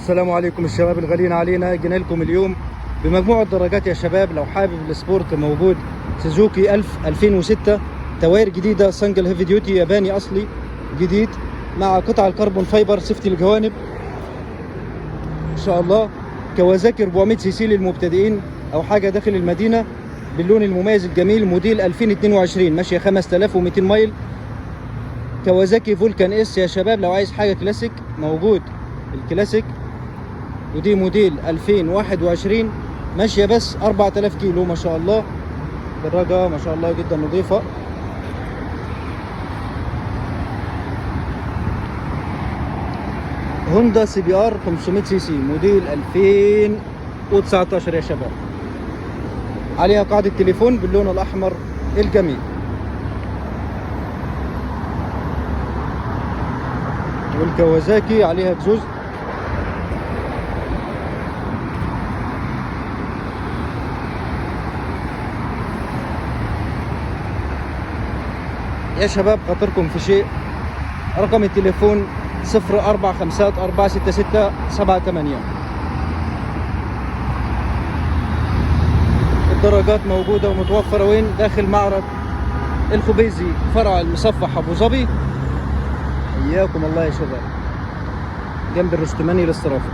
السلام عليكم الشباب الغاليين علينا. جينا لكم اليوم بمجموعة دراجات يا شباب. لو حابب السبورت موجود سوزوكي 2006 تواير جديدة سنجل هيفي ديوتي ياباني أصلي جديد مع قطع الكربون فايبر سيفتي الجوانب إن شاء الله. كوازاكي 400 سي سي للمبتدئين أو حاجة داخل المدينة باللون المميز الجميل. موديل 2022 ماشية 5200 مايل. كوازاكي فولكان اس يا شباب. لو عايز حاجة كلاسيك موجود الكلاسيك، ودي موديل 2021 ماشية بس 4000 كيلو ما شاء الله. دراجة ما شاء الله جدا نظيفة. هوندا سي بي ار 500 سي سي موديل 2019 يا شباب. عليها قاعدة تليفون باللون الأحمر الجميل. والكوازاكي عليها بزوز. يا شباب خاطركم في شيء، رقم التليفون 0454666788. الدراجات موجودة ومتوفرة وين؟ داخل معرض الخبيزي فرع المصفح أبو ظبي. إياكم الله يا شباب، جنب الرستماني للصرافة.